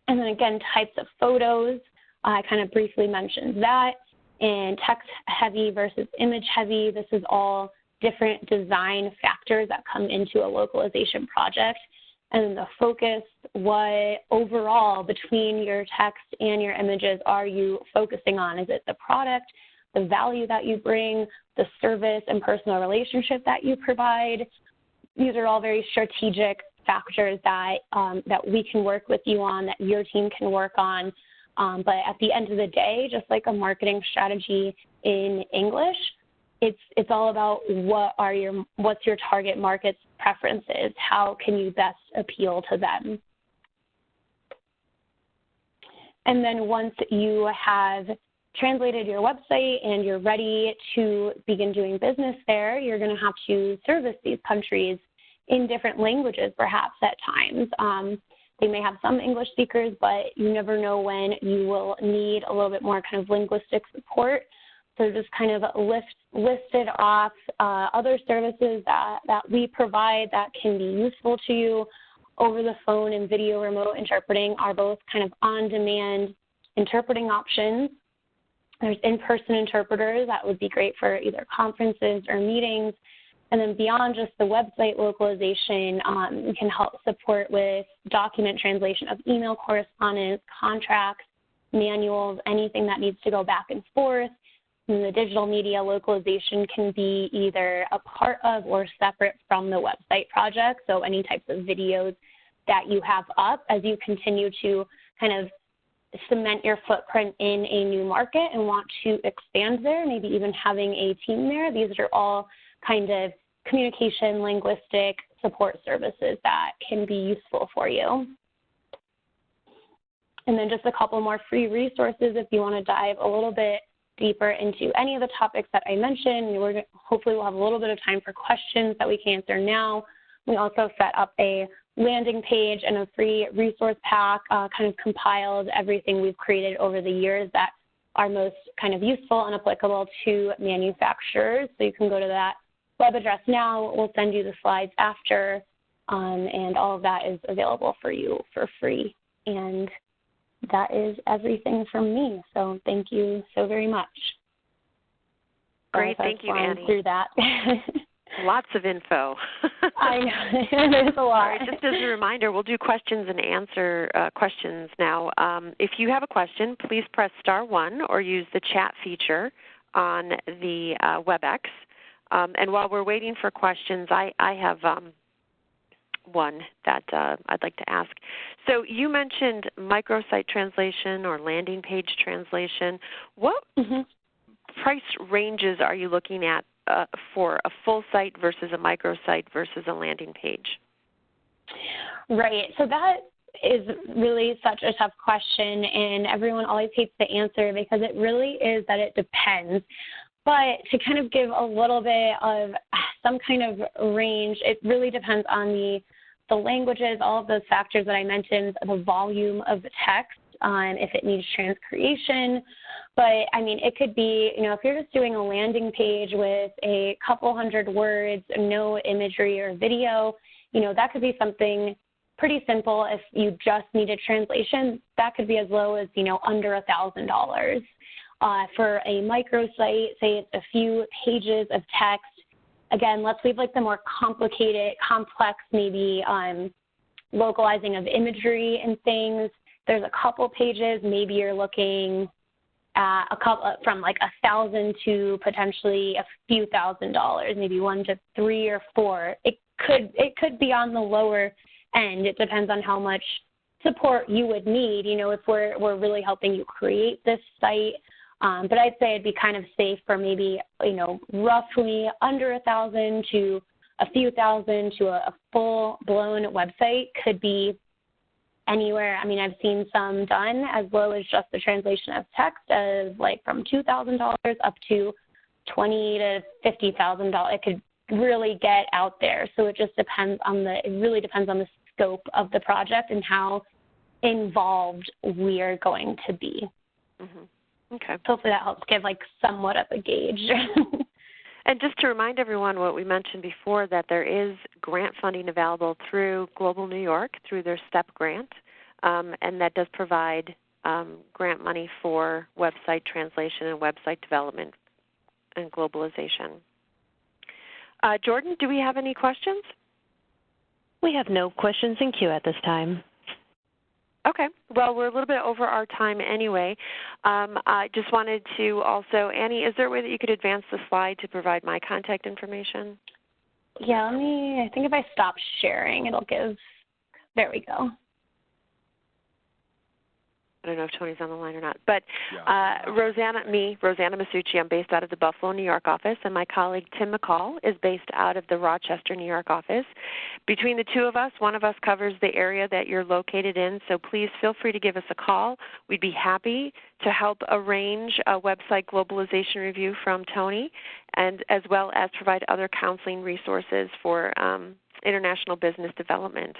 And then again, types of photos. I kind of briefly mentioned that. And text-heavy versus image-heavy, this is all different design factors that come into a localization project. And the focus, what overall between your text and your images are you focusing on? Is it the product, the value that you bring, the service and personal relationship that you provide? These are all very strategic factors that we can work with you on, that your team can work on. But at the end of the day, just like a marketing strategy in English, it's all about what's your target market's preferences? How can you best appeal to them? And then once you have translated your website and you're ready to begin doing business there, you're going to have to service these countries in different languages perhaps at times. They may have some English speakers, but you never know when you will need a little bit more kind of linguistic support. So just kind of listed off other services that we provide that can be useful to you. Over the phone and video remote interpreting are both kind of on-demand interpreting options. There's in-person interpreters that would be great for either conferences or meetings. And then beyond just the website localization, we can help support with document translation of email correspondence, contracts, manuals, anything that needs to go back and forth. And the digital media localization can be either a part of or separate from the website project. So any types of videos that you have up as you continue to kind of cement your footprint in a new market and want to expand there, maybe even having a team there. These are all kind of communication, linguistic support services that can be useful for you. And then just a couple more free resources if you want to dive a little bit deeper into any of the topics that I mentioned. Hopefully we'll have a little bit of time for questions that we can answer now. We also set up a landing page and a free resource pack, kind of compiled everything we've created over the years that are most kind of useful and applicable to manufacturers. So you can go to that web address now. We'll send you the slides after, and all of that is available for you for free. And that is everything from me. So thank you so very much. Great, thank you, Annie. Through that. Lots of info. I know, there's a lot. All right, just as a reminder, we'll do questions and answer questions now. If you have a question, please press *1 or use the chat feature on the WebEx. And while we're waiting for questions, I have one that I'd like to ask. So you mentioned microsite translation or landing page translation. What price ranges are you looking at for a full site versus a microsite versus a landing page? Right. So that is really such a tough question, and everyone always hates the answer because it really is that it depends. But to kind of give a little bit of some kind of range, it really depends on the languages, all of those factors that I mentioned, the volume of the text, if it needs transcreation, But, I mean, it could be, if you're just doing a landing page with a couple hundred words, no imagery or video, that could be something pretty simple. If you just needed translation, that could be as low as, under $1,000. For a microsite, say it's a few pages of text, again, let's leave like the more complicated, complex, maybe localizing of imagery and things. There's a couple pages, maybe you're looking at from like $1,000 to potentially a few $1,000s, maybe $1 to $3 or $4. It could be on the lower end. It depends on how much support you would need. If we're really helping you create this site. But I'd say it'd be kind of safe for maybe roughly under $1,000 to a few thousand to a full-blown website. Could be anywhere. I mean, I've seen some done as low as just the translation of text as like from $2,000 up to $20,000 to $50,000. It could really get out there. So it just depends on it really depends on the scope of the project and how involved we are going to be. Mm-hmm. Okay. Hopefully that helps give like somewhat of a gauge. And just to remind everyone what we mentioned before, that there is grant funding available through Global New York through their STEP grant, and that does provide grant money for website translation and website development and globalization. Jordan, do we have any questions? We have no questions in queue at this time. Okay. Well, we're a little bit over our time anyway. I just wanted to also, Annie, is there a way that you could advance the slide to provide my contact information? Yeah, I think if I stop sharing, it'll give, there we go. I don't know if Tony's on the line or not. But Rosanna Masucci, I'm based out of the Buffalo, New York office, and my colleague Tim McCall is based out of the Rochester, New York office. Between the two of us, one of us covers the area that you're located in, so please feel free to give us a call. We'd be happy to help arrange a website globalization review from Tony, and as well as provide other counseling resources for international business development.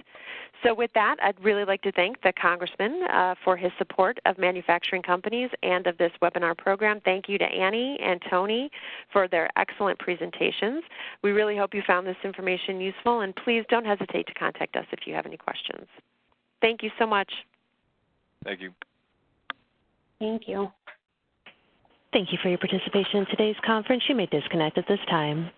So with that, I'd really like to thank the Congressman for his support of manufacturing companies and of this webinar program. Thank you to Annie and Tony for their excellent presentations. We really hope you found this information useful, and please don't hesitate to contact us if you have any questions. Thank you so much. Thank you. Thank you. Thank you for your participation in today's conference. You may disconnect at this time.